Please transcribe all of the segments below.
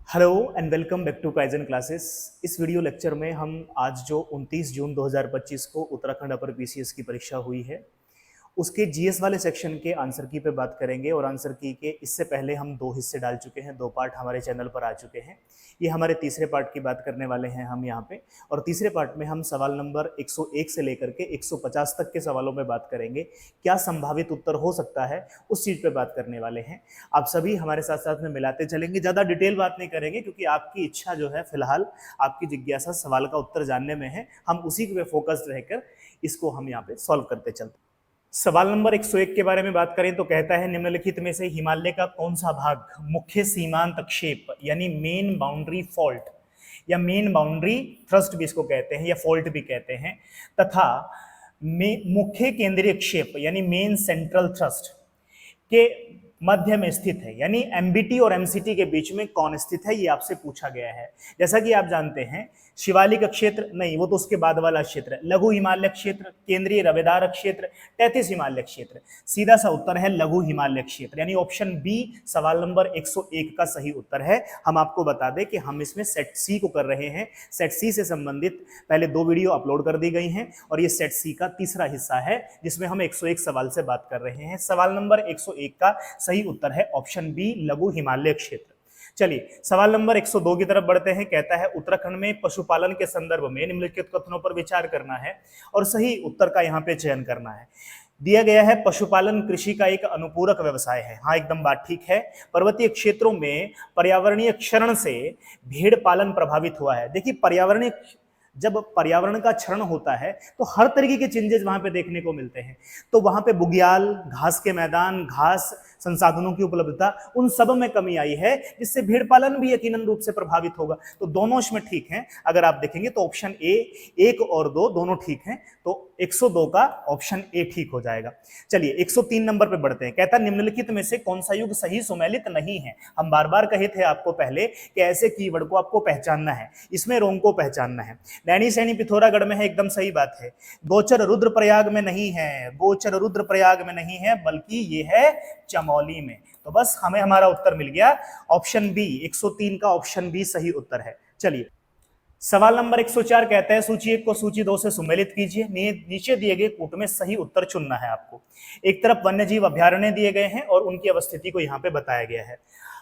Hello and welcome back to Kaizen classes. इस video lecture में हम आज जो 29 जून 2025 को उत्तराखंड अपर पीसीएस की परीक्षा हुई है उसके जीएस वाले सेक्शन के आंसर की पे बात करेंगे। और आंसर की के इससे पहले हम दो हिस्से डाल चुके हैं, दो पार्ट हमारे चैनल पर आ चुके हैं। ये हमारे तीसरे पार्ट की बात करने वाले हैं हम यहाँ पे। और तीसरे पार्ट में हम सवाल नंबर 101 से लेकर के 150 तक के सवालों में बात करेंगे। क्या संभावित उत्तर हो सकता है उस चीज़ पे बात करने वाले हैं। आप सभी हमारे साथ साथ में मिलाते चलेंगे, ज़्यादा डिटेल बात नहीं करेंगे क्योंकि आपकी इच्छा जो है फिलहाल आपकी जिज्ञासा सवाल का उत्तर जानने में है। हम उसी पे फोकस्ड रहकर इसको हम यहाँ पे सॉल्व करते चलते। सवाल नंबर 101 के बारे में बात करें तो कहता है निम्नलिखित में से हिमालय का कौन सा भाग मुख्य सीमांत क्षेप यानी मेन बाउंड्री फॉल्ट या मेन बाउंड्री थ्रस्ट भी इसको कहते हैं या फॉल्ट भी कहते हैं, तथा मुख्य केंद्रीय क्षेप यानी मेन सेंट्रल थ्रस्ट के मध्य में स्थित है, यानी एमबीटी और एमसीटी के बीच में कौन स्थित है, ये आपसे पूछा गया है। जैसा कि आप जानते हैं शिवालिक क्षेत्र नहीं, वो तो उसके बाद वाला क्षेत्र, लघु हिमालय क्षेत्र, केंद्रीय रवेदार क्षेत्र, 33 हिमालय क्षेत्र। सीधा सा उत्तर है लघु हिमालय क्षेत्र, यानी ऑप्शन बी सवाल नंबर 101 का सही उत्तर है। हम आपको बता दें कि हम इसमें सेट सी को कर रहे हैं। सेट सी से संबंधित पहले दो वीडियो अपलोड कर दी गई हैं और ये सेट सी का तीसरा हिस्सा है जिसमें हम 101 सवाल से बात कर रहे हैं। सवाल नंबर 101 का सही उत्तर है ऑप्शन बी लघु हिमालय क्षेत्र। चलिए सवाल नंबर 102 की तरफ बढ़ते हैं। कहता है उत्तराखंड में पशुपालन के संदर्भ में निम्नलिखित कथनों पर विचार करना है और सही उत्तर का यहाँ पे चयन करना है। दिया गया है पशुपालन कृषि का एक अनुपूरक व्यवसाय है। हाँ, एकदम बात ठीक है। पर्वतीय क्षेत्रों में पर्यावरणीय क्षरण से भेड़ पालन प्रभावित हुआ है। देखिए जब पर्यावरण का क्षरण होता है तो हर तरीके के चेंजेस वहां पे देखने को मिलते हैं। तो वहां पे बुग्याल, घास के मैदान, घास संसाधनों की उपलब्धता, उन सब में कमी आई है जिससे भेड़ पालन भी यकीनन रूप से प्रभावित होगा। तो दोनों इसमें ठीक हैं। अगर आप देखेंगे तो ऑप्शन ए 1 और 2 दोनों ठीक हैं, तो 102 का ऑप्शन ए ठीक हो जाएगा। चलिए 103 नंबर पे बढ़ते हैं। कहता है निम्नलिखित में से कौन सा युग सही सुमेलित नहीं है। हम बार बार कहे थे आपको पहले कि ऐसे कीवर्ड को आपको पहचानना है, इसमें रोंग को पहचानना है। नैनी सैनी पिथौरागढ़ में है, एकदम सही बात है। गोचर रुद्रप्रयाग में नहीं है, गोचर रुद्रप्रयाग में नहीं है, बल्कि ये है चमोली में। तो बस हमें हमारा उत्तर मिल गया ऑप्शन बी। 103 का ऑप्शन बी सही उत्तर है। चलिए सवाल नंबर 104 कहता है सूची 1 को सूची 2 से सुमेलित कीजिए। नीचे दिए गए कूट में सही उत्तर चुनना है आपको। एक तरफ वन्यजीव अभ्यारण्य दिए गए हैं और उनकी अवस्थिति को यहाँ पे बताया गया है।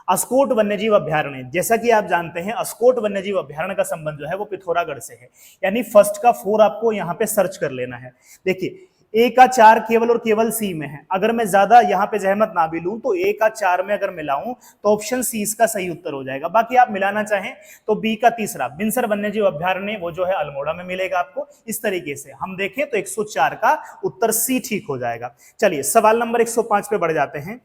अस्कोट वन्यजीव अभ्यारण्य, जैसा कि आप जानते हैं अस्कोट वन्यजीव अभ्यारण्य का संबंध जो है वो पिथौरागढ़ से है, यानी फर्स्ट का 4 आपको यहाँ पे सर्च कर लेना है। देखिए ए का 4 केवल और केवल सी में है। अगर मैं ज्यादा यहाँ पे जहमत ना भी लूं तो ए का 4 में अगर मिलाऊं तो ऑप्शन सी इसका सही उत्तर हो जाएगा। बाकी आप मिलाना चाहें तो बी का तीसरा बिनसर वन्यजीव अभ्यारण्य वो जो है अल्मोड़ा में मिलेगा आपको। इस तरीके से हम देखें तो 104 का उत्तर सी ठीक हो जाएगा। चलिए सवाल नंबर 105 पे बढ़ जाते हैं।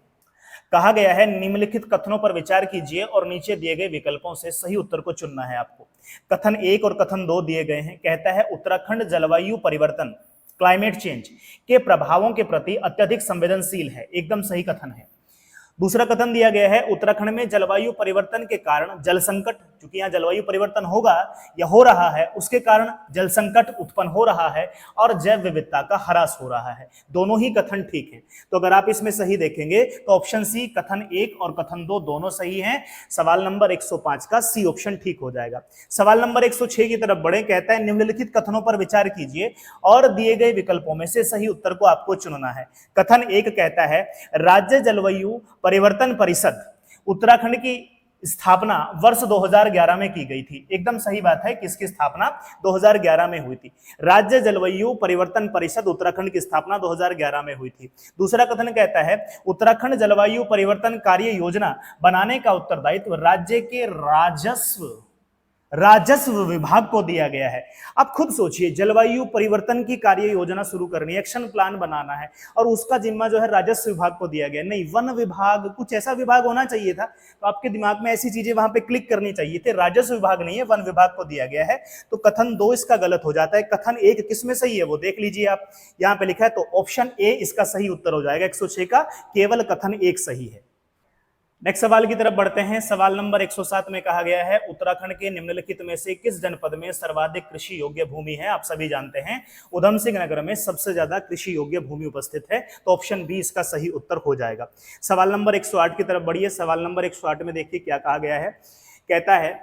कहा गया है निम्नलिखित कथनों पर विचार कीजिए और नीचे दिए गए विकल्पों से सही उत्तर को चुनना है आपको। कथन 1 और कथन 2 दिए गए हैं। कहता है उत्तराखंड जलवायु परिवर्तन क्लाइमेट चेंज के प्रभावों के प्रति अत्यधिक संवेदनशील है, एकदम सही कथन है। दूसरा कथन दिया गया है उत्तराखंड में जलवायु परिवर्तन के कारण जल संकट, क्योंकि यहाँ जलवायु परिवर्तन होगा या हो रहा है उसके कारण जल संकट उत्पन्न हो रहा है और जैव विविधता का ह्रास हो रहा है। दोनों ही कथन ठीक है। तो अगर आप इसमें सही देखेंगे तो ऑप्शन सी कथन 1 और कथन 2 दोनों सही हैं। सवाल नंबर 105 का सी ऑप्शन ठीक हो जाएगा। सवाल नंबर 106 की तरफ बढ़े। कहता है निम्नलिखित कथनों पर विचार कीजिए और दिए गए विकल्पों में से सही उत्तर को आपको चुनना है। कथन 1 कहता है राज्य जलवायु परिवर्तन परिषद उत्तराखंड की स्थापना वर्ष 2011 में की गई थी, एकदम सही बात है। किसकी स्थापना 2011 में हुई थी? राज्य जलवायु परिवर्तन परिषद उत्तराखंड की स्थापना 2011 में हुई थी। दूसरा कथन कहता है उत्तराखंड जलवायु परिवर्तन कार्य योजना बनाने का उत्तरदायित्व राज्य के राजस्व विभाग को दिया गया है। आप खुद सोचिए, जलवायु परिवर्तन की कार्य योजना शुरू करनी है, एक्शन प्लान बनाना है और उसका जिम्मा जो है राजस्व विभाग को दिया गया। नहीं, वन विभाग, कुछ ऐसा विभाग होना चाहिए था। तो आपके दिमाग में ऐसी चीजें वहां पे क्लिक करनी चाहिए थे। राजस्व विभाग नहीं है, वन विभाग को दिया गया है। तो कथन 2 इसका गलत हो जाता है। कथन 1 किसमें सही है वो देख लीजिए आप, यहाँ पे लिखा है। तो ऑप्शन ए इसका सही उत्तर हो जाएगा। 106 का केवल कथन 1 सही है। नेक्स्ट सवाल की तरफ बढ़ते हैं। सवाल नंबर 107 में कहा गया है उत्तराखंड के निम्नलिखित में से किस जनपद में सर्वाधिक कृषि योग्य भूमि है? आप सभी जानते हैं उधम सिंह नगर में सबसे ज्यादा कृषि योग्य भूमि उपस्थित है। तो ऑप्शन बी इसका सही उत्तर हो जाएगा। सवाल नंबर 108 की तरफ बढ़िए। सवाल नंबर 108 में देखिए क्या कहा गया है। कहता है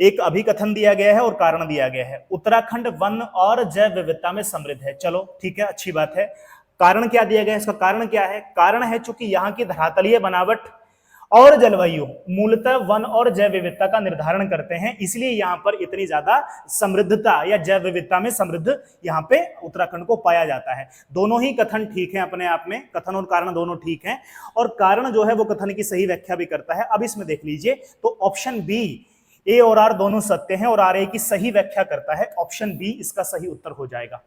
एक अभिकथन दिया गया है और कारण दिया गया है, उत्तराखंड वन और जैव विविधता में समृद्ध है। चलो ठीक है, अच्छी बात है। कारण क्या दिया गया है, इसका कारण क्या है? कारण है चूंकि यहाँ की धरातलीय बनावट और जलवायु मूलतः वन और जैव विविधता का निर्धारण करते हैं, इसलिए यहाँ पर इतनी ज्यादा समृद्धता या जैव विविधता में समृद्ध यहाँ पे उत्तराखंड को पाया जाता है। दोनों ही कथन ठीक है अपने आप में, कथन और कारण दोनों ठीक हैं, और कारण जो है वो कथन की सही व्याख्या भी करता है। अब इसमें देख लीजिए तो ऑप्शन बी, ए और आर दोनों सत्य हैं और आर ए की सही व्याख्या करता है। ऑप्शन बी इसका सही उत्तर हो जाएगा।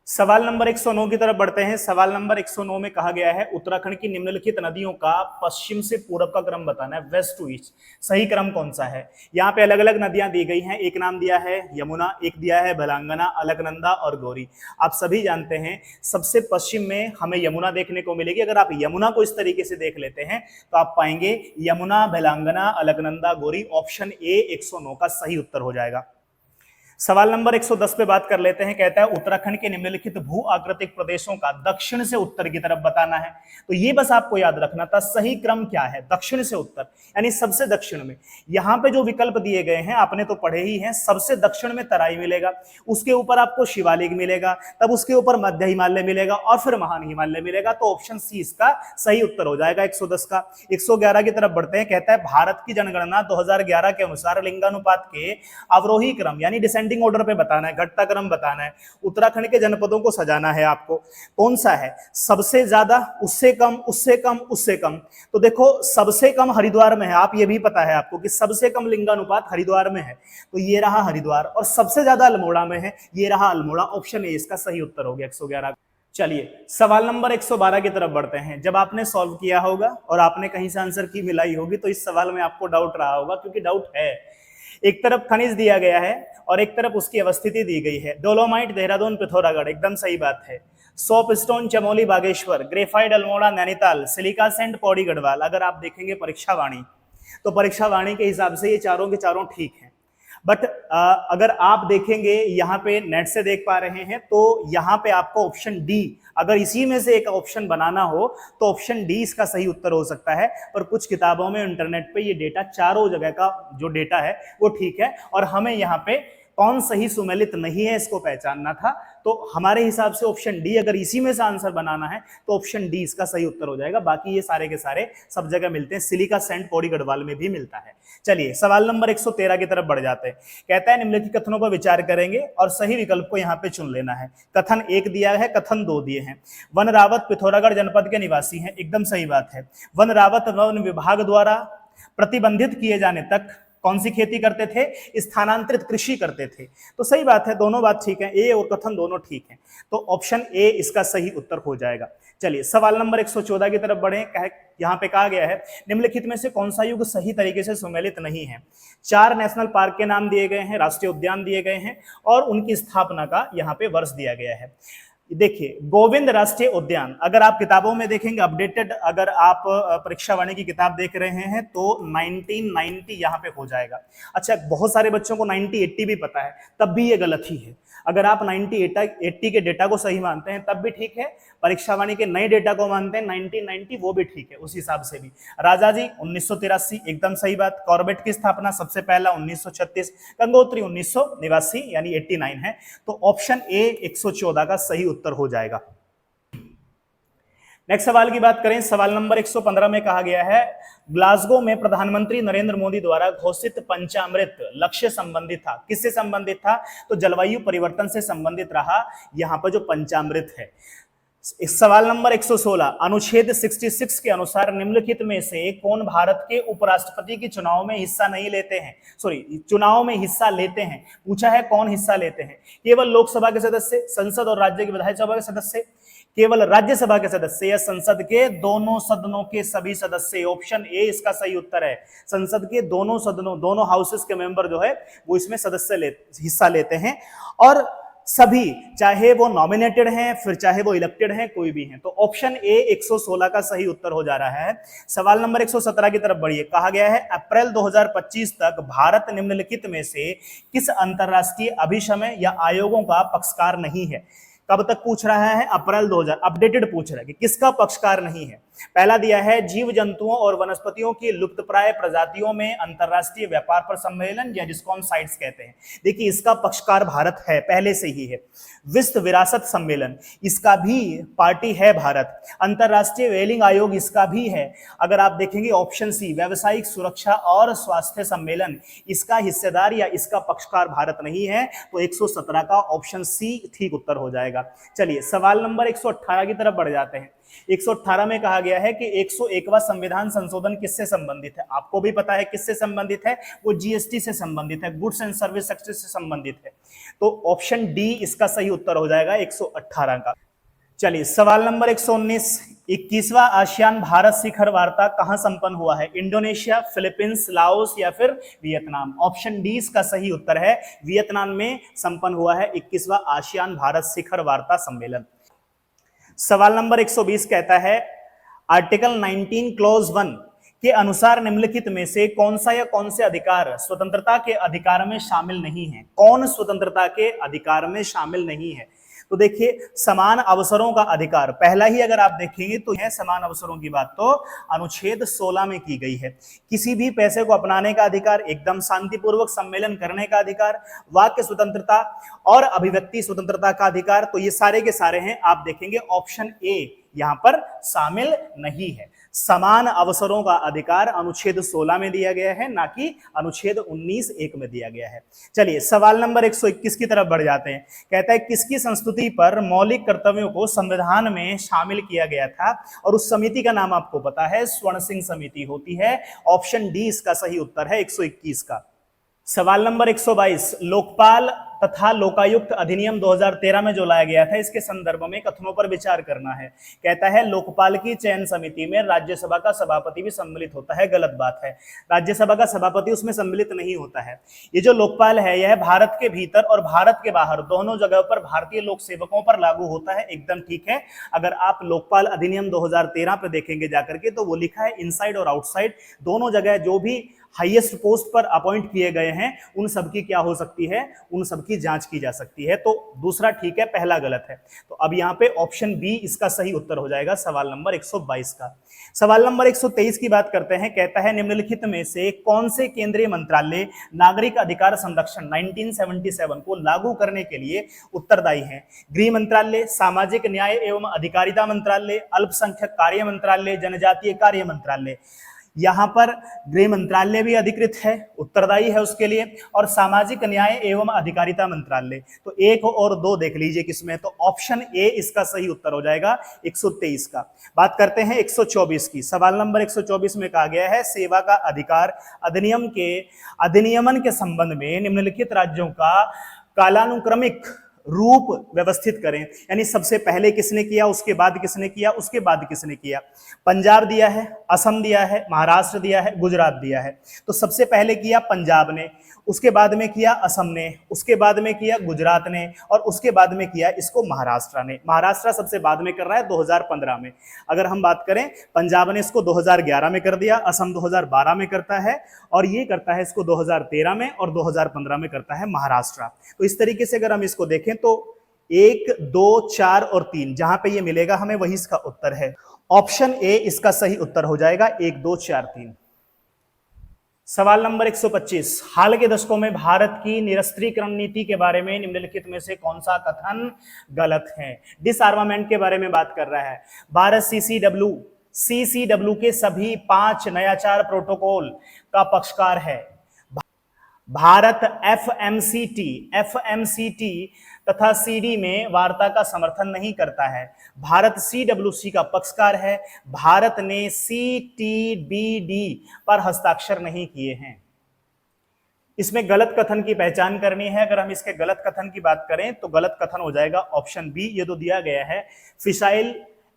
सवाल नंबर 109 की तरफ बढ़ते हैं। सवाल नंबर 109 में कहा गया है उत्तराखंड की निम्नलिखित नदियों का पश्चिम से पूर्व का क्रम बताना है, वेस्ट टू ईस्ट। सही क्रम कौन सा है? यहाँ पे अलग अलग नदियां दी गई हैं, एक नाम दिया है यमुना, एक दिया है भलांगना, अलकनंदा और गौरी। आप सभी जानते हैं सबसे पश्चिम में हमें यमुना देखने को मिलेगी। अगर आप यमुना को इस तरीके से देख लेते हैं तो आप पाएंगे यमुना, भलांगना, अलकनंदा, गौरी। ऑप्शन ए 109 का सही उत्तर हो जाएगा। सवाल नंबर 110 पे बात कर लेते हैं। कहता है उत्तराखंड के निम्नलिखित भू आकृतिक प्रदेशों का दक्षिण से उत्तर की तरफ बताना है। तो ये बस आपको याद रखना था, सही क्रम क्या है, दक्षिण से उत्तर, यानी सबसे दक्षिण में। यहाँ पे जो विकल्प दिए गए हैं आपने तो पढ़े ही हैं। सबसे दक्षिण में तराई मिलेगा, उसके ऊपर आपको शिवालिक मिलेगा, तब उसके ऊपर मध्य हिमालय मिलेगा और फिर महान हिमालय मिलेगा। तो ऑप्शन सी इसका सही उत्तर हो जाएगा 110 का। 111 की तरफ बढ़ते हैं। कहता है भारत की जनगणना 2011 के अनुसार लिंगानुपात के अवरोही क्रम यानी डिसेंडिंग ऑर्डर पे बताना है, घटता क्रम बताना है। उत्तराखंड के जनपदों को सजाना है आपको। कौन सा है सबसे ज्यादा, उससे कम, उससे कम, उससे कम? तो देखो सबसे कम हरिद्वार में है, आप ये भी पता है आपको कि सबसे कम लिंगानुपात हरिद्वार में है, तो ये रहा हरिद्वार। और सबसे ज्यादा अल्मोड़ा में है, ये रहा अल्मोड़ा। ऑप्शन ए इसका सही उत्तर हो गया 111। चलिए सवाल नंबर 112 की तरफ बढ़ते हैं। जब आपने सॉल्व किया होगा और आपने कहीं से आंसर की मिलाई होगी तो इस सवाल में आपको डाउट रहा होगा, क्योंकि डाउट है। एक तरफ खनिज दिया गया है और एक तरफ उसकी अवस्थिति दी गई है। डोलोमाइट देहरादून पिथौरागढ़, एकदम सही बात है। Soapstone Chamoli Bageshwar, graphite Almora Nainital, silica sand Pauri Garhwal. अगर आप देखेंगे परीक्षा वाणी तो परीक्षा वाणी के हिसाब से ये चारों के चारों ठीक हैं। बट अगर आप देखेंगे यहाँ पे नेट से देख पा रहे हैं तो यहाँ पे आपको ऑप्शन डी, अगर इसी में से एक ऑप्शन बनाना हो तो ऑप्शन डी इसका सही उत्तर हो सकता है। पर कुछ किताबों में इंटरनेट पे ये डेटा चारों जगह का जो डेटा है वो ठीक है, और हमें यहाँ पे कौन सही सुमेलित नहीं है इसको पहचानना था। तो हमारे हिसाब से ऑप्शन डी, अगर इसी में से आंसर बनाना है तो ऑप्शन डी इसका सही उत्तर हो जाएगा। बाकी ये सारे के सारे सब जगह मिलते हैं, सिलिका सैंड पौड़ी गढ़वाल में भी मिलता है। चलिए सवाल नंबर 113 की तरफ बढ़ जाते हैं। कहता है निम्नलिखित कथनों पर विचार करेंगे और सही विकल्प को यहाँ पे चुन लेना है। कथन 1 दिया है, कथन 2 दिए हैं। वन रावत पिथौरागढ़ जनपद के निवासी हैं, एकदम सही बात है। वन रावत वन विभाग द्वारा प्रतिबंधित किए जाने तक कौन सी खेती करते थे? स्थानांतरित कृषि करते थे। तो सही बात है, दोनों बात ठीक है, ए और कथन दोनों ठीक हैं। तो ऑप्शन ए इसका सही उत्तर हो जाएगा। चलिए सवाल नंबर 114 की तरफ बढ़े। यहाँ पे कहा गया है निम्नलिखित में से कौन सा युग सही तरीके से सुमेलित नहीं है? 4 नेशनल पार्क के नाम दिए गए हैं, राष्ट्रीय उद्यान दिए गए हैं और उनकी स्थापना का यहाँ पे वर्ष दिया गया है। देखिए गोविंद राष्ट्रीय उद्यान, अगर आप किताबों में देखेंगे अपडेटेड, अगर आप परीक्षा वाणी की किताब देख रहे हैं तो 1990 यहाँ पे हो जाएगा। अच्छा बहुत सारे बच्चों को 1980 भी पता है, तब भी ये गलत ही है। अगर आप 1980 के डेटा को सही मानते हैं तब भी ठीक है, परीक्षा वाणी के नए डेटा को मानते हैं 1990 वो भी ठीक है, उस हिसाब से भी। राजा जी 1983 एकदम सही बात। कॉर्बेट की स्थापना सबसे पहला 1936, गंगोत्री 1989 यानी 89 है। तो ऑप्शन ए 114 का सही उत्तर हो जाएगा। नेक्स्ट सवाल की बात करें। सवाल नंबर 115 में कहा गया है ग्लासगो में प्रधानमंत्री नरेंद्र मोदी द्वारा घोषित पंचामृत लक्ष्य संबंधित था, किससे संबंधित था? तो जलवायु परिवर्तन से संबंधित रहा यहाँ पर जो पंचामृत है। इस सवाल नंबर 116 अनुच्छेद 66 के अनुसार निम्नलिखित में से कौन भारत के उपराष्ट्रपति के चुनाव में हिस्सा नहीं लेते हैं? चुनाव में हिस्सा लेते हैं, पूछा है कौन हिस्सा लेते हैं? केवल लोकसभा के सदस्य, संसद और राज्य की विधानसभा के सदस्य, केवल राज्यसभा के सदस्य या संसद के दोनों सदनों के सभी सदस्य? ऑप्शन ए इसका सही उत्तर है। संसद के दोनों सदनों, दोनों हाउसेस के मेंबर जो है वो इसमें हिस्सा लेते हैं, और सभी, चाहे वो नॉमिनेटेड हैं फिर चाहे वो इलेक्टेड हैं, कोई भी हैं। तो ऑप्शन ए 116 का सही उत्तर हो जा रहा है। सवाल नंबर 117 की तरफ बढ़िए। कहा गया है अप्रैल 2025 तक भारत निम्नलिखित में से किस अंतरराष्ट्रीय अभिसमय या आयोगों का पक्षकार नहीं है? कब तक पूछ रहा है? अप्रैल 2000, अपडेटेड पूछ रहा है कि किसका पक्षकार नहीं है। पहला दिया है जीव जंतुओं और वनस्पतियों की लुप्तप्राय प्रजातियों में अंतरराष्ट्रीय व्यापार पर सम्मेलन, या जिसको हम साइट्स कहते हैं। देखिए इसका पक्षकार भारत है, पहले से ही है। विश्व विरासत सम्मेलन, इसका भी पार्टी है भारत। अंतरराष्ट्रीय व्हेलिंग आयोग, इसका भी है। अगर आप देखेंगे ऑप्शन सी, व्यावसायिक सुरक्षा और स्वास्थ्य सम्मेलन, इसका हिस्सेदार या इसका पक्षकार भारत नहीं है, तो 117 का ऑप्शन सी ठीक उत्तर हो जाएगा। चलिए सवाल नंबर 118 की तरफ बढ़ जाते हैं। 118 में कहा गया है कि 101वां संविधान संशोधन किससे संबंधित है? आपको भी पता है किससे संबंधित है, वो जीएसटी से संबंधित है, गुड्स एंड सर्विस एक्ट से संबंधित है। तो ऑप्शन डी इसका सही उत्तर हो जाएगा 118 का। चलिए सवाल नंबर 119, 21वां आसियान भारत शिखर वार्ता कहां संपन्न हुआ है? इंडोनेशिया, फिलीपींस, लाओस या फिर वियतनाम? ऑप्शन डी इसका सही उत्तर है, वियतनाम में संपन्न हुआ है 21वां आसियान भारत शिखर वार्ता सम्मेलन। सवाल नंबर 120 कहता है आर्टिकल 19 क्लॉज 1 के अनुसार निम्नलिखित में से कौन सा या कौन से अधिकार स्वतंत्रता के अधिकार में शामिल नहीं है? कौन स्वतंत्रता के अधिकार में शामिल नहीं है? तो देखिए समान अवसरों का अधिकार, पहला ही अगर आप देखेंगे तो है समान अवसरों की बात, तो अनुच्छेद 16 में की गई है। किसी भी पैसे को अपनाने का अधिकार, एकदम शांतिपूर्वक सम्मेलन करने का अधिकार, वाक्य स्वतंत्रता और अभिव्यक्ति स्वतंत्रता का अधिकार, तो ये सारे के सारे हैं। आप देखेंगे ऑप्शन ए यहां पर शामिल नहीं है। समान अवसरों का अधिकार अनुच्छेद 16 में दिया गया है, ना कि अनुच्छेद 19(1) में दिया गया है। चलिए सवाल नंबर 121 की तरफ बढ़ जाते हैं। कहता है किसकी संस्तुति पर मौलिक कर्तव्यों को संविधान में शामिल किया गया था? और उस समिति का नाम आपको पता है, स्वर्ण सिंह समिति होती है। ऑप्शन डी इसका सही उत्तर है 121 का। सवाल नंबर 122, लोकपाल तथा लोकायुक्त अधिनियम 2013 में जो लाया गया था, इसके संदर्भ में कथनों पर विचार करना है। कहता है लोकपाल की चयन समिति में राज्यसभा का सभापति भी सम्मिलित होता है। गलत बात है, राज्यसभा का सभापति उसमें सम्मिलित नहीं होता है। ये जो लोकपाल है यह भारत के भीतर और भारत के बाहर दोनों जगह पर भारतीय लोक सेवकों पर लागू होता है। एकदम ठीक है। अगर आप लोकपाल अधिनियम 2013 पे देखेंगे जाकर के, तो वो लिखा है इनसाइड और आउटसाइड दोनों जगह जो भी हाईएस्ट पोस्ट पर अपॉइंट किए गए हैं उन सबकी क्या हो सकती है, उन सबकी जांच की जा सकती है। तो दूसरा ठीक है, पहला गलत है। तो अब यहां पे ऑप्शन बी इसका सही उत्तर हो जाएगा सवाल नंबर 122 का। सवाल नंबर 123 की बात करते हैं। कहता है निम्नलिखित में से कौन से केंद्रीय मंत्रालय नागरिक अधिकार संरक्षण 1977 को लागू करने के लिए उत्तरदायी है? गृह मंत्रालय, सामाजिक न्याय एवं अधिकारिता मंत्रालय, अल्पसंख्यक कार्य मंत्रालय, जनजातीय कार्य मंत्रालय। यहां पर गृह मंत्रालय भी अधिकृत है, उत्तरदायी है उसके लिए, और सामाजिक न्याय एवं अधिकारिता मंत्रालय। तो 1 और 2 देख लीजिए किसमें, तो ऑप्शन ए इसका सही उत्तर हो जाएगा 123 का। बात करते हैं 124 की। सवाल नंबर 124 में कहा गया है सेवा का अधिकार अधिनियम के अधिनियमन के संबंध में निम्नलिखित राज्यों का कालानुक्रमिक रूप व्यवस्थित करें। यानी सबसे पहले किसने किया, उसके बाद किसने किया, उसके बाद किसने किया। पंजाब दिया है, असम दिया है, महाराष्ट्र दिया है, गुजरात दिया है। तो सबसे पहले किया पंजाब ने, उसके बाद में किया असम ने, उसके बाद में किया गुजरात ने, और उसके बाद में किया इसको महाराष्ट्र ने। महाराष्ट्र सबसे बाद में कर रहा है 2015 में। अगर हम बात करें, पंजाब ने इसको 2011 में कर दिया, असम 2012 में करता है, और ये करता है इसको 2013 में, और 2015 में करता है महाराष्ट्र। तो इस तरीके से अगर हम इसको देखें तो 1, 2, 4 और 3 जहां पे ये मिलेगा हमें वही इसका उत्तर है। ऑप्शन ए इसका सही उत्तर हो जाएगा 1, 2, 4, 3। सवाल नंबर 125, हाल के दशकों में भारत की निरस्त्रीकरण नीति के बारे में निम्नलिखित में से कौन सा कथन गलत है? डिसआर्मामेंट के बारे में बात कर रहा है। भारत सीसीडब्ल्यू के सभी 5 नयाचार प्रोटोकॉल का पक्षकार है। भारत एफएमसीटी तथा सीडी में वार्ता का समर्थन नहीं करता है। भारत सीडब्ल्यूसी का पक्षकार है। भारत ने सीटीबीडी पर हस्ताक्षर नहीं किए हैं। इसमें गलत कथन की पहचान करनी है। अगर हम इसके गलत कथन की बात करें तो गलत कथन हो जाएगा ऑप्शन बी। ये तो दिया गया है fissile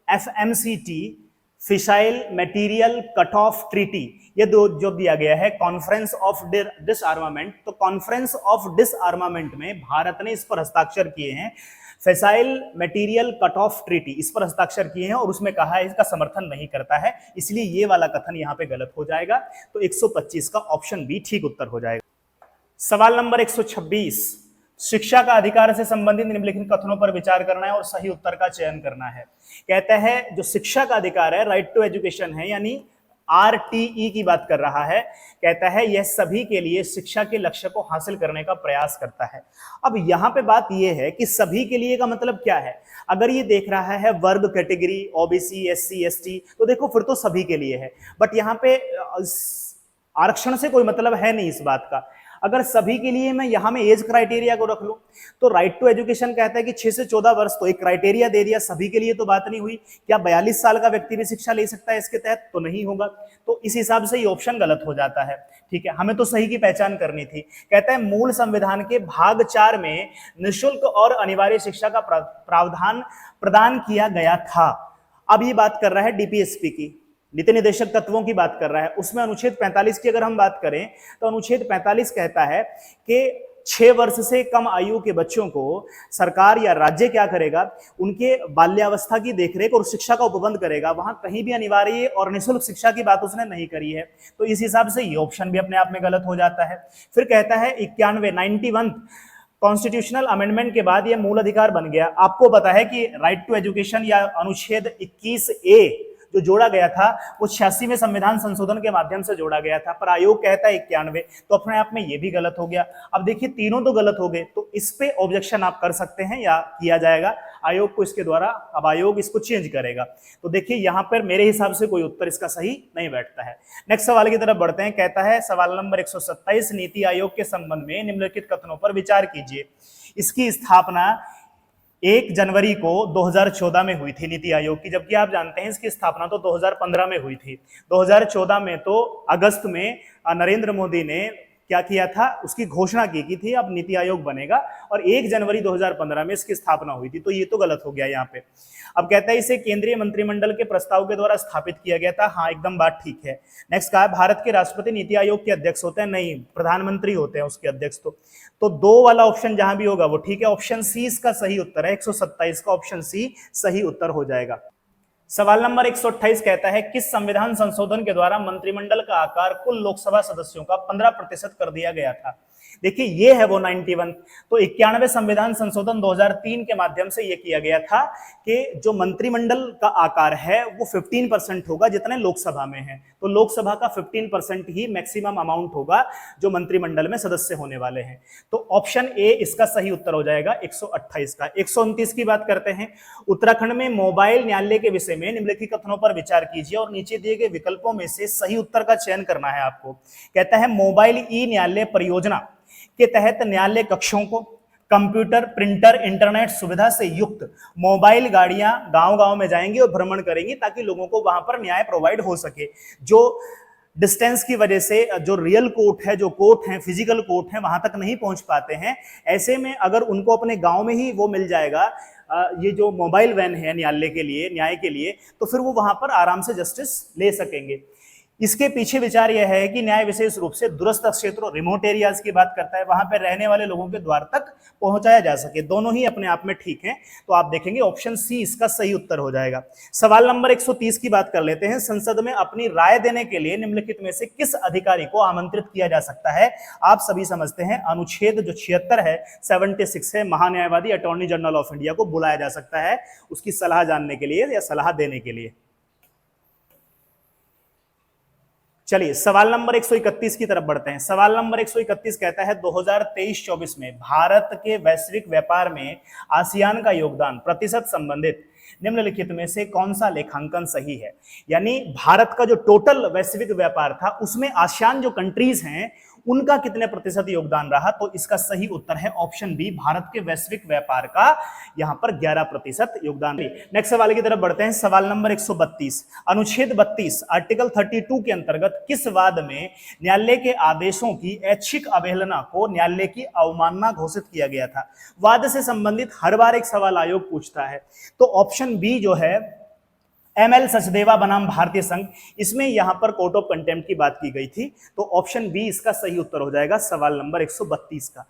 FMCT, fissile material cut off treaty, ये दो जो दिया गया है कॉन्फ्रेंस ऑफ डिसआर्मामेंट। तो कॉन्फ्रेंस ऑफ डिसआर्मामेंट में भारत ने इस पर हस्ताक्षर किए हैं। Fissile material cut off treaty इस पर हस्ताक्षर किए हैं और उसमें कहा है इसका समर्थन नहीं करता है, इसलिए ये वाला कथन यहां पे गलत हो जाएगा। तो 125 का ऑप्शन बी ठीक उत्तर हो जाएगा। सवाल नंबर 126, शिक्षा का अधिकार से संबंधित निम्नलिखित कथनों पर विचार करना है और सही उत्तर का चयन करना है। कहता है जो शिक्षा का अधिकार है, राइट टू एजुकेशन है, यानी RTE की बात कर रहा है। कहता है यह सभी के लिए शिक्षा के लक्ष्य को हासिल करने का प्रयास करता है। अब यहां पे बात यह है कि सभी के लिए का मतलब क्या है। अगर ये देख रहा है वर्ग कैटेगरी OBC SC ST तो देखो फिर तो सभी के लिए है, बट यहाँ पे आरक्षण से कोई मतलब है नहीं इस बात का। अगर सभी के लिए मैं यहां में एज क्राइटेरिया को रख लूं तो राइट टू एजुकेशन कहता है कि 6 से 14 वर्ष, तो एक क्राइटेरिया दे दिया, सभी के लिए तो बात नहीं हुई। क्या 42 साल का व्यक्ति भी शिक्षा ले सकता है इसके तहत? तो नहीं होगा। तो इस हिसाब से ये ऑप्शन गलत हो जाता है। ठीक है, हमें तो सही की पहचान करनी थी। कहता है मूल संविधान के भाग 4 में निःशुल्क और अनिवार्य शिक्षा का प्रावधान प्रदान किया गया था। अब ये बात कर रहा है DPSP की, नीति निर्देशक तत्वों की बात कर रहा है। उसमें अनुच्छेद 45 की अगर हम बात करें तो अनुच्छेद 45 कहता है कि 6 वर्ष से कम आयु के बच्चों को सरकार या राज्य क्या करेगा, उनके बाल्यावस्था की देखरेख और शिक्षा का उपबंध करेगा। वहां कहीं भी अनिवार्य और निःशुल्क शिक्षा की बात उसने नहीं करी है, तो इस हिसाब से ये ऑप्शन भी अपने आप में गलत हो जाता है। फिर कहता है 91 कॉन्स्टिट्यूशनल अमेंडमेंट के बाद यह मूल अधिकार बन गया। आपको पता है कि राइट टू एजुकेशन या अनुच्छेद 21A जो जोड़ा गया था वो 86वें संविधान संशोधन के माध्यम से जोड़ा गया था, पर आयोग कहता है 91, तो अपने आप में ये भी गलत हो गया। अब देखिए तीनों तो गलत हो गए, तो इस पे ऑब्जेक्शन आप कर सकते हैं या किया जाएगा आयोग को इसके द्वारा। अब आयोग इसको चेंज करेगा। तो देखिए यहां पर मेरे हिसाब से कोई उत्तर इसका सही नहीं बैठता है। नेक्स्ट सवाल की तरफ बढ़ते हैं। कहता है सवाल नंबर 127, नीति आयोग के संबंध में निम्नलिखित कथनों पर विचार कीजिए। इसकी स्थापना 1 जनवरी को 2014 में हुई थी नीति आयोग की, जबकि आप जानते हैं इसकी स्थापना तो 2015 में हुई थी। 2014 में तो अगस्त में नरेंद्र मोदी ने क्या किया था, उसकी घोषणा की थी अब नीति आयोग बनेगा, और 1 जनवरी 2015 में इसकी स्थापना हुई थी, तो ये तो गलत हो गया यहाँ पे। अब कहता है इसे केंद्रीय मंत्रिमंडल के प्रस्ताव के द्वारा स्थापित किया गया था। हाँ, एकदम बात ठीक है। नेक्स्ट कहा भारत के राष्ट्रपति नीति आयोग के अध्यक्ष होते हैं? नहीं, प्रधानमंत्री होते हैं उसके अध्यक्ष। तो 2 वाला ऑप्शन जहां भी होगा वो ठीक है। ऑप्शन सी इसका सही उत्तर है। 127 का ऑप्शन सी सही उत्तर हो जाएगा। सवाल नंबर 128 कहता है किस संविधान संशोधन के द्वारा मंत्रिमंडल का आकार कुल लोकसभा सदस्यों का 15% कर दिया गया था? देखिए ये है वो 91। तो 91वें संविधान संशोधन 2003 के माध्यम से ये किया गया था कि जो मंत्रिमंडल का आकार है वो 15% होगा जितने लोकसभा में है। तो लोकसभा का 15% ही मैक्सिमम अमाउंट होगा जो मंत्रिमंडल में सदस्य होने वाले हैं। तो ऑप्शन ए इसका सही उत्तर हो जाएगा 128 का। 129 की बात करते हैं। उत्तराखंड में मोबाइल न्यायालय के विषय में निम्नलिखित कथनों पर विचार कीजिए और नीचे दिए गए विकल्पों में से सही उत्तर का चयन करना है आपको। कहता है मोबाइल ई न्यायालय परियोजना के तहत न्यायालय कक्षों को कंप्यूटर, प्रिंटर, इंटरनेट सुविधा से युक्त मोबाइल गाड़ियां गांव-गांव में जाएंगी और भ्रमण करेंगी ताकि लोगों को वहां पर न्याय प्रोवाइड हो सके। जो डिस्टेंस की वजह से जो रियल कोर्ट है, जो कोर्ट है, फिजिकल कोर्ट है, वहां तक नहीं पहुंच पाते हैं, ऐसे में अगर उनको अपने गांव में ही वो मिल जाएगा ये जो मोबाइल वैन है न्यायालय के लिए, न्याय के लिए, तो फिर वो वहां पर आराम से जस्टिस ले सकेंगे। इसके पीछे विचार यह है कि न्याय विशेष रूप से दूरस्थ क्षेत्रों, रिमोट एरियाज की बात करता है, वहां पर रहने वाले लोगों के द्वार तक पहुंचाया जा सके। दोनों ही अपने आप में ठीक हैं, तो आप देखेंगे ऑप्शन सी इसका सही उत्तर हो जाएगा। सवाल नंबर 130 की बात कर लेते हैं। संसद में अपनी राय देने के लिए निम्नलिखित में से किस अधिकारी को आमंत्रित किया जा सकता है? आप सभी समझते हैं अनुच्छेद जो 76 है, 76 है, महान्यायवादी अटॉर्नी जनरल ऑफ इंडिया को बुलाया जा सकता है उसकी सलाह जानने के लिए या सलाह देने के लिए। चलिए सवाल नंबर 131 की तरफ बढ़ते हैं। सवाल नंबर 131 कहता है 2023-24 में भारत के वैश्विक व्यापार में आसियान का योगदान प्रतिशत संबंधित निम्नलिखित में से कौन सा लेखांकन सही है? यानी भारत का जो टोटल वैश्विक व्यापार था उसमें आसियान जो कंट्रीज हैं उनका कितने प्रतिशत योगदान रहा? तो इसका सही उत्तर है ऑप्शन बी, भारत के वैश्विक व्यापार का यहां पर 11% योगदान। नेक्स्ट सवाल की तरफ बढ़ते हैं। सवाल नंबर 132, अनुच्छेद 32 आर्टिकल 32 के अंतर्गत किस वाद में न्यायालय के आदेशों की ऐच्छिक अवहेलना को न्यायालय की अवमानना घोषित किया गया था? वाद से संबंधित हर बार एक सवाल आयोग पूछता है, तो ऑप्शन बी जो है ML सचदेवा बनाम भारतीय संघ, इसमें यहां पर कोर्ट ऑफ कंटेम्प्ट की बात की गई थी, तो ऑप्शन बी इसका सही उत्तर हो जाएगा सवाल नंबर 132 का।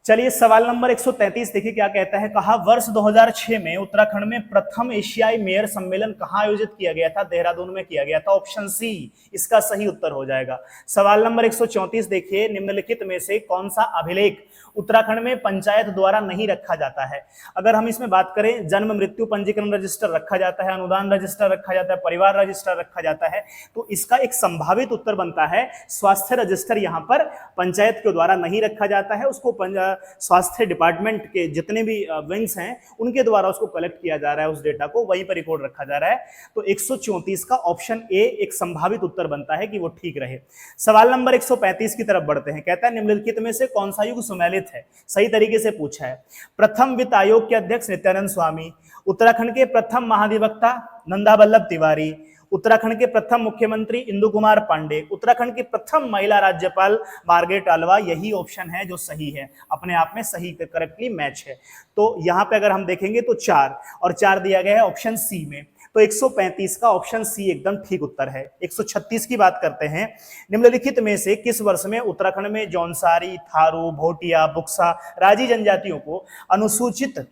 चलिए सवाल नंबर 133 देखिए क्या कहता है। कहा वर्ष 2006 में उत्तराखंड में प्रथम एशियाई मेयर सम्मेलन कहां आयोजित किया गया था? देहरादून में किया गया था। ऑप्शन सी इसका सही उत्तर हो जाएगा। सवाल नंबर 134 देखिए, निम्नलिखित में से कौन सा अभिलेख उत्तराखंड में पंचायत द्वारा नहीं रखा जाता है? अगर हम इसमें बात करें, जन्म मृत्यु पंजीकरण रजिस्टर रखा जाता है, अनुदान रजिस्टर रखा जाता है, परिवार रजिस्टर रखा जाता है, तो इसका एक संभावित उत्तर बनता है स्वास्थ्य रजिस्टर यहां पर पंचायत के द्वारा नहीं रखा जाता है। उसको स्वास्थ्य डिपार्टमेंट के जितने भी विंग्स हैं उनके द्वारा उसको कलेक्ट किया जा रहा है, उस डेटा को वहीं पर रिकॉर्ड रखा जा रहा है। तो 134 का ऑप्शन ए एक संभावित उत्तर बनता है कि वो ठीक रहे। सवाल नंबर 135 की तरफ बढ़ते हैं। कहता है निम्नलिखित में से कौन सा युग सुमेलित है? सही तरीके से पूछा है। प्रथम वित्त आयोग के अध्यक्ष नित्यानंद स्वामी, उत्तराखंड के प्रथम महाधिवक्ता नंदा वल्लभ तिवारी, उत्तराखंड के प्रथम मुख्यमंत्री इंदु कुमार पांडे, उत्तराखंड की प्रथम महिला राज्यपाल मार्गरेट आल्वा। यही ऑप्शन है जो सही है, अपने आप में सही करेक्टली मैच है। तो यहां पे अगर हम देखेंगे तो 4 और 4 दिया गया है ऑप्शन सी में। तो 135 का ऑप्शन सी एकदम ठीक उत्तर है। 136 की बात करते हैं। निम्नलिखित में से किस वर्ष में उत्तराखंड में जौनसारी, थारू, भोटिया, बुक्सा, राजी जनजातियों को अनुसूचित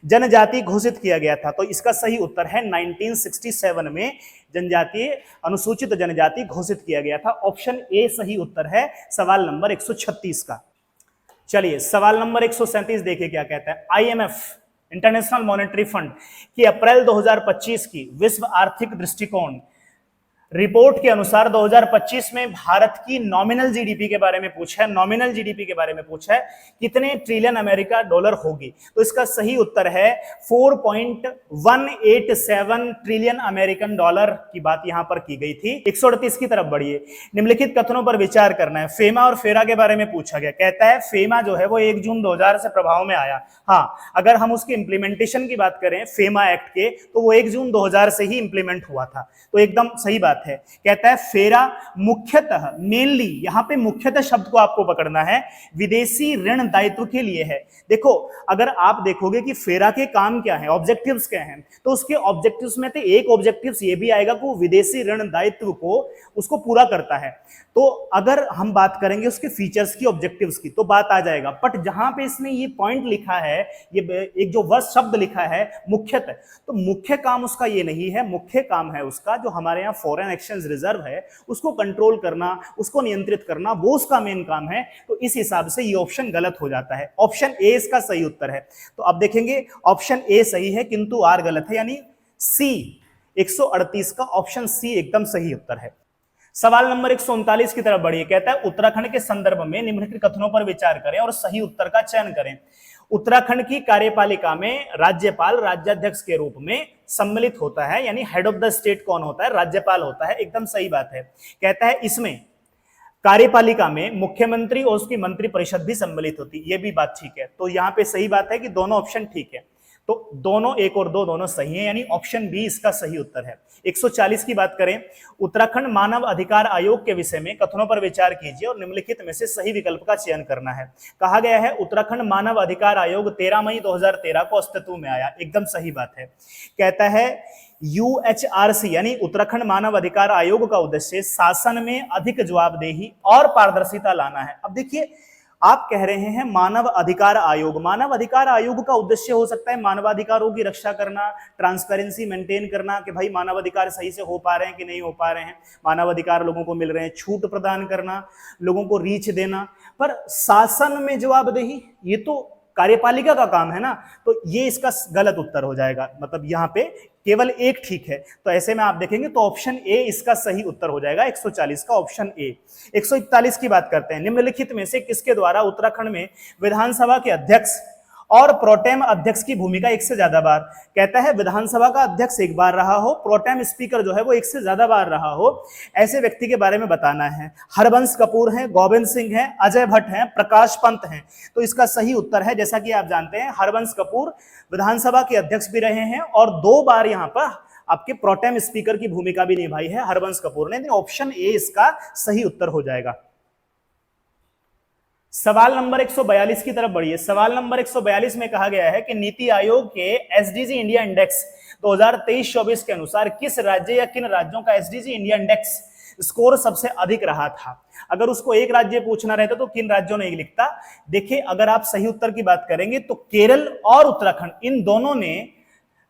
जनजाति घोषित किया गया था? तो इसका सही उत्तर है 1967 में जनजातीय अनुसूचित जनजाति घोषित किया गया था। ऑप्शन ए सही उत्तर है सवाल नंबर 136 का। चलिए सवाल नंबर 137 देखिए क्या कहता है। आईएमएफ इंटरनेशनल मॉनेटरी फंड की अप्रैल 2025 की विश्व आर्थिक दृष्टिकोण रिपोर्ट के अनुसार 2025 में भारत की नॉमिनल जीडीपी के बारे में पूछा है। नॉमिनल जीडीपी के बारे में पूछा है कितने ट्रिलियन अमेरिका डॉलर होगी? तो इसका सही उत्तर है 4.187 ट्रिलियन अमेरिकन डॉलर की बात यहां पर की गई थी। 138 की तरफ बढ़िए। निम्नलिखित कथनों पर विचार करना है। फेमा और फेरा के बारे में पूछा गया। कहता है फेमा जो है वो 1 जून 2000 से प्रभाव में आया। हाँ, अगर हम उसके इंप्लीमेंटेशन की बात करें फेमा एक्ट के, तो वो 1 जून 2000 से ही इंप्लीमेंट हुआ था। तो एकदम सही बात है। कहता है फेरा मुख्यतः मेनली, यहां पे मुख्यतः शब्द को आपको पकड़ना है, विदेशी ऋण दायित्व के लिए है। देखो अगर आप देखोगे कि फेरा के काम क्या है, ऑब्जेक्टिव्स क्या हैं, तो उसके ऑब्जेक्टिव्स में तो एक ऑब्जेक्टिव्स ये भी आएगा कि वो विदेशी ऋण दायित्व को उसको पूरा करता है। तो अगर हम बात करेंगे उसके फीचर्स की, ऑब्जेक्टिव्स की, तो बात आ जाएगा। बट जहां पे इसने ये पॉइंट लिखा है, ये एक जो वर्ड शब्द लिखा है मुख्यतः, तो मुख्य काम उसका ये नहीं है। मुख्य काम है उसका जो हमारे यहाँ फॉरेन एक्सचेंज रिजर्व है उसको कंट्रोल करना, उसको नियंत्रित करना, वो उसका मेन काम है। तो इस हिसाब से ये ऑप्शन गलत हो जाता है। ऑप्शन ए इसका सही उत्तर है। तो अब देखेंगे ऑप्शन ए सही है किंतु आर गलत है, यानी सी 138 का ऑप्शन सी एकदम सही उत्तर है। सवाल नंबर 139 की तरफ बढ़िए। कहता है उत्तराखंड के संदर्भ में निम्नलिखित कथनों पर विचार करें और सही उत्तर का चयन करें। उत्तराखंड की कार्यपालिका में राज्यपाल राज्याध्यक्ष के रूप में सम्मिलित होता है, यानी हेड ऑफ द स्टेट कौन होता है? राज्यपाल होता है। एकदम सही बात है। कहता है इसमें कार्यपालिका में मुख्यमंत्री और उसकी मंत्री परिषद भी सम्मिलित होती है, ये भी बात ठीक है। तो यहां पे सही बात है कि दोनों ऑप्शन ठीक है। तो दोनों 1 और 2 दोनों सही है, यानी ऑप्शन बी इसका सही उत्तर है। 140 की बात करें। उत्तराखंड मानव अधिकार आयोग के विषय में कथनों पर विचार कीजिए और निम्नलिखित में से सही विकल्प का चयन करना है। कहा गया है उत्तराखंड मानव अधिकार आयोग 13 मई 2013 को अस्तित्व में आया। एकदम सही बात है। कहता है UHRC यानी उत्तराखंड मानव अधिकार आयोग का उद्देश्य शासन में अधिक जवाबदेही और पारदर्शिता लाना है। अब देखिए आप कह रहे हैं मानव अधिकार आयोग, मानव अधिकार आयोग का उद्देश्य हो सकता है मानवाधिकारों की रक्षा करना, ट्रांसपेरेंसी मेंटेन करना कि भाई मानवाधिकार सही से हो पा रहे हैं कि नहीं हो पा रहे हैं, मानवाधिकार लोगों को मिल रहे हैं, छूट प्रदान करना, लोगों को रीच देना। पर शासन में जवाबदेही ये तो कार्यपालिका का काम है ना, तो ये इसका गलत उत्तर हो जाएगा। मतलब यहाँ पे केवल एक ठीक है। तो ऐसे में आप देखेंगे तो ऑप्शन ए इसका सही उत्तर हो जाएगा। 140 का ऑप्शन ए। 141 की बात करते हैं। निम्नलिखित में से किसके द्वारा उत्तराखंड में विधानसभा के अध्यक्ष और प्रोटेम अध्यक्ष की भूमिका एक से ज्यादा बार? कहता है विधानसभा का अध्यक्ष एक बार रहा हो, प्रोटेम स्पीकर जो है वो एक से ज्यादा बार रहा हो, ऐसे व्यक्ति के बारे में बताना है। हरबंस कपूर हैं, गोविंद सिंह हैं, अजय भट्ट हैं, प्रकाश पंत हैं। तो इसका सही उत्तर है, जैसा कि आप जानते हैं, हरबंस कपूर विधानसभा के अध्यक्ष भी रहे हैं और 2 बार यहाँ पर आपके प्रोटेम स्पीकर की भूमिका भी निभाई है हरबंस कपूर ने। ऑप्शन ए इसका सही उत्तर हो जाएगा। सवाल नंबर 142 की तरफ बढ़िए। सवाल नंबर 142 में कहा गया है कि नीति आयोग के एसडीजी इंडिया इंडेक्स 2023-24 के अनुसार किस राज्य या किन राज्यों का एसडीजी इंडिया इंडेक्स स्कोर सबसे अधिक रहा था। अगर उसको एक राज्य पूछना रहता तो किन राज्यों ने एक लिखता। देखिए अगर आप सही उत्तर की बात करेंगे तो केरल और उत्तराखंड इन दोनों ने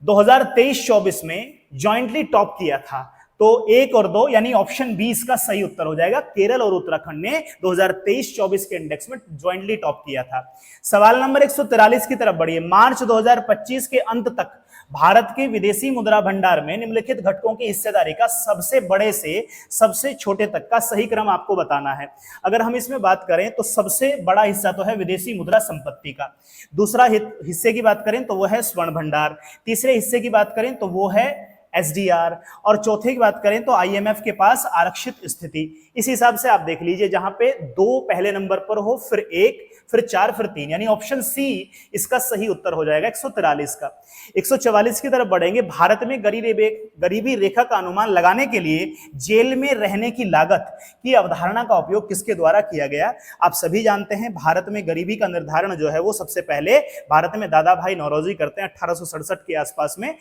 2023-24 में जॉइंटली टॉप किया था। तो 1 और 2 यानी ऑप्शन बी इसका सही उत्तर हो जाएगा। केरल और उत्तराखंड ने 2023-24 के इंडेक्स में ज्वाइंटली टॉप किया था। सवाल नंबर 143 की तरफ बढ़िए। मार्च 2025 के अंत तक भारत के विदेशी मुद्रा भंडार में निम्नलिखित घटकों की हिस्सेदारी का सबसे बड़े से सबसे छोटे तक का सही क्रम आपको बताना है। अगर हम इसमें बात करें तो सबसे बड़ा हिस्सा तो है विदेशी मुद्रा संपत्ति का, दूसरा हिस्से की बात करें तो वो है स्वर्ण भंडार, तीसरे हिस्से की बात करें तो वो है एसडीआर, और चौथे की बात करें तो आईएमएफ के पास आरक्षित स्थिति। इस हिसाब से आप देख लीजिए जहां पे 2 पहले नंबर पर हो, फिर 1, फिर 4, फिर 3, यानी ऑप्शन सी इसका सही उत्तर हो जाएगा 143 का। 144 की तरफ बढ़ेंगे। भारत में गरीबी रेखा का अनुमान लगाने के लिए जेल में रहने की लागत की अवधारणा का उपयोग किसके द्वारा किया गया। आप सभी जानते हैं भारत में गरीबी का निर्धारण जो है वो सबसे पहले भारत में दादा भाई नौरोजी करते हैं 1867 के आसपास में।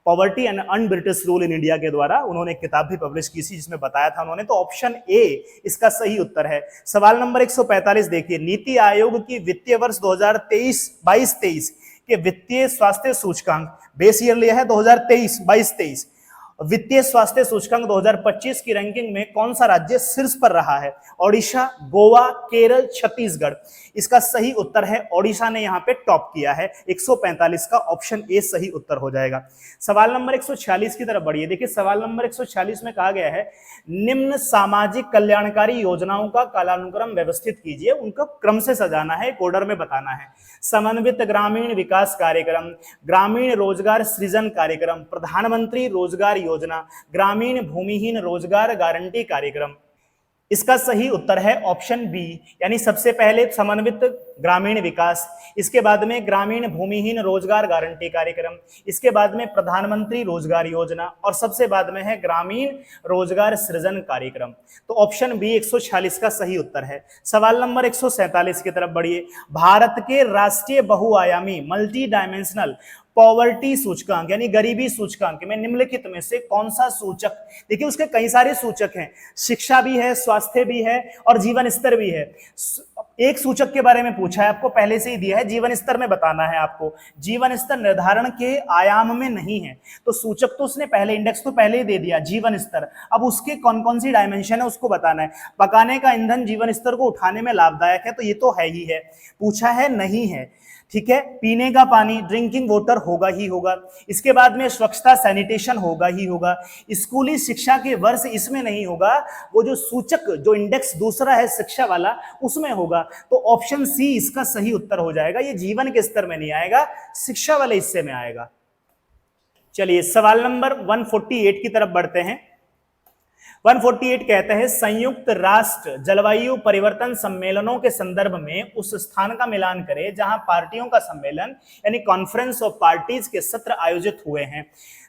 Poverty and un British rule in India के द्वारा उन्होंने एक किताब भी पब्लिश की थी जिसमें बताया था उन्होंने। तो ऑप्शन ए इसका सही उत्तर है। सवाल नंबर 145 देखिए। नीति आयोग की वित्तीय वर्ष 2022-23 के वित्तीय स्वास्थ्य सूचकांक, बेस ईयर लिया है 2023-22-23, वित्तीय स्वास्थ्य सूचकांक 2025 की रैंकिंग में कौन सा राज्य शीर्ष पर रहा है। ओडिशा, गोवा, केरल, छत्तीसगढ़। इसका सही उत्तर है ओडिशा ने यहां पे टॉप किया है। 145 का ऑप्शन ए सही उत्तर हो जाएगा। सवाल नंबर 146 की तरफ बढ़िए। देखिए सवाल नंबर 146 में कहा गया है निम्न सामाजिक कल्याणकारी योजनाओं का कालानुक्रम व्यवस्थित कीजिए। उनका क्रम से सजाना है, एक ऑर्डर में बताना है। समन्वित ग्रामीण विकास कार्यक्रम, ग्रामीण रोजगार सृजन कार्यक्रम, प्रधानमंत्री रोजगार योजना, ग्रामीण भूमिहीन रोजगार गारंटी कार्यक्रम। इसका सही उत्तर है ऑप्शन बी, यानी सबसे पहले समन्वित ग्रामीण विकास, इसके बाद में ग्रामीण भूमिहीन रोजगार गारंटी कार्यक्रम, इसके बाद में प्रधानमंत्री रोजगार योजना, और सबसे बाद में है ग्रामीण रोजगार सृजन कार्यक्रम। तो ऑप्शन बी 146 का सही उत्तर है। सवाल नंबर 147 की तरफ बढ़िए। भारत के राष्ट्रीय बहुआयामी मल्टी डायमेंशनल पॉवर्टी सूचकांक यानी गरीबी सूचकांक में निम्नलिखित में से कौन सा सूचक, देखिए उसके कई सारे सूचक हैं, शिक्षा भी है, स्वास्थ्य भी है और जीवन स्तर भी है। एक सूचक के बारे में पूछा है, आपको पहले से ही दिया है, जीवन स्तर में बताना है आपको। जीवन स्तर निर्धारण के आयाम में नहीं है, तो सूचक तो उसने पहले, इंडेक्स तो पहले ही दे दिया जीवन स्तर। अब उसके कौन कौन सी डायमेंशन है उसको बताना है। पकाने का ईंधन जीवन स्तर को उठाने में लाभदायक है, तो ये तो है ही है। पूछा है नहीं है, ठीक है। पीने का पानी ड्रिंकिंग वाटर होगा ही होगा। इसके बाद में स्वच्छता सैनिटेशन होगा ही होगा। स्कूली शिक्षा के वर्ष इसमें नहीं होगा, वो जो सूचक जो इंडेक्स दूसरा है शिक्षा वाला उसमें होगा। तो ऑप्शन सी इसका सही उत्तर हो जाएगा। ये जीवन के स्तर में नहीं आएगा, शिक्षा वाले हिस्से में आएगा। चलिए सवाल नंबर 148 की तरफ बढ़ते हैं। 148 कहते हैं संयुक्त राष्ट्र जलवायु परिवर्तन सम्मेलनों के संदर्भ में उस स्थान का मिलान करें जहां पार्टियों का सम्मेलन यानी कॉन्फ्रेंस ऑफ पार्टीज के सत्र आयोजित हुए हैं।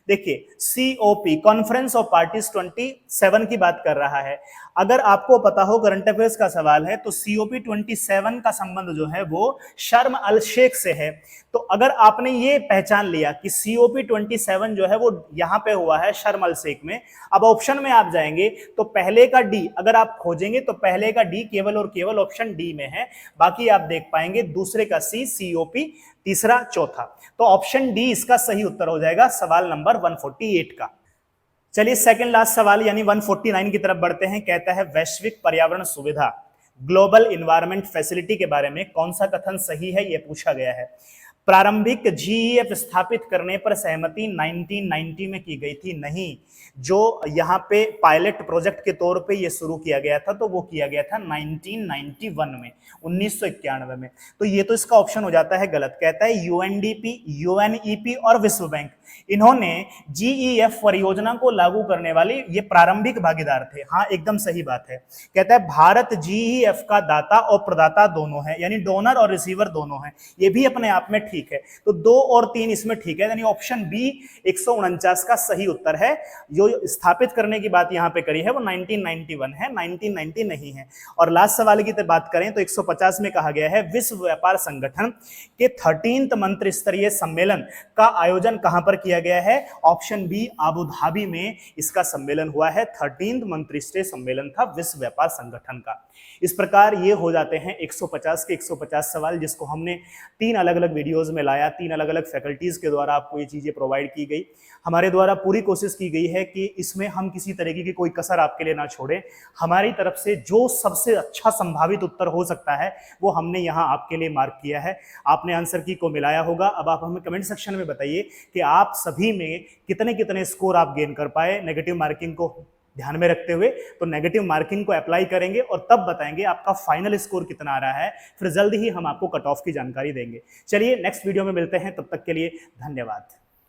देखिए COP कॉन्फ्रेंस ऑफ पार्टीज 27 की बात कर रहा है। अगर आपको पता हो करंट अफेयर्स का सवाल है तो COP 27 का संबंध जो है वो शर्म अल शेख से है। तो अगर आपने ये पहचान लिया कि COP 27 जो है वो यहां पे हुआ है शर्म अल शेख में, अब ऑप्शन में आप जाएंगे तो पहले का डी अगर आप खोजेंगे तो पहले का डी केवल और केवल ऑप्शन डी में है, बाकी आप देख पाएंगे दूसरे का सी, COP, तीसरा, चौथा। तो ऑप्शन डी इसका सही उत्तर हो जाएगा सवाल नंबर 148 का। चलिए सेकंड लास्ट सवाल यानी 149 की तरफ बढ़ते हैं। कहता है वैश्विक पर्यावरण सुविधा ग्लोबल इन्वायरमेंट फैसिलिटी के बारे में कौन सा कथन सही है, यह पूछा गया है। प्रारंभिक GEF स्थापित करने पर सहमति 1990 में की गई थी, नहीं, जो यहाँ पे पायलट प्रोजेक्ट के तौर पे ये शुरू किया गया था तो वो किया गया था 1991 में, 1991 में। तो ये तो इसका ऑप्शन हो जाता है गलत। कहता है UNDP, UNEP और विश्व बैंक इन्होंने GEF परियोजना को लागू करने वाले ये प्रारंभिक भागीदार थे। हाँ एकदम सही बात है। कहता है भारत GEF का दाता और प्रदाता दोनों है, यानी डोनर और रिसीवर दोनों हैं। ये भी अपने आप में ठीक है, तो 2 और 3 इसमें ठीक है, यानी ऑप्शन बी 149 का सही उत्तर है। जो स्थापित करने की बात यहां पे करी है वो 1991 है, 1990 नहीं है। और लास्ट सवाल की बात करें तो 150 में कहा गया है विश्व व्यापार संगठन के 13th मंत्री स्तरीय सम्मेलन का आयोजन कहां पर किया गया है? ऑप्शन बी अबू धाबी में इसका सम्मेलन हुआ है। 13th मंत्री स्तरीय सम्मेलन था विश्व व्यापार संगठन का। इस प्रकार ये हो जाते हैं 150 के 150 सवाल, जिसको हमने 3 अलग अलग वीडियोस में लाया, 3 अलग अलग फैकल्टीज के द्वारा आपको ये चीजें प्रोवाइड की गई। हमारे द्वारा पूरी कोशिश की गई है कि इसमें हम किसी तरीके की कोई कसर आपके लिए ना छोड़ें। हमारी तरफ से जो सबसे अच्छा संभावित उत्तर हो सकता है वो हमने यहाँ आपके लिए मार्क किया है। आपने आंसर की को मिलाया होगा। अब आप हमें कमेंट सेक्शन में बताइए कि आप सभी में कितने कितने स्कोर आप गेन कर पाए नेगेटिव मार्किंग को ध्यान में रखते हुए। तो नेगेटिव मार्किंग को अप्लाई करेंगे और तब बताएंगे आपका फाइनल स्कोर कितना आ रहा है। फिर जल्द ही हम आपको कट ऑफ की जानकारी देंगे। चलिए नेक्स्ट वीडियो में मिलते हैं, तब तक के लिए धन्यवाद।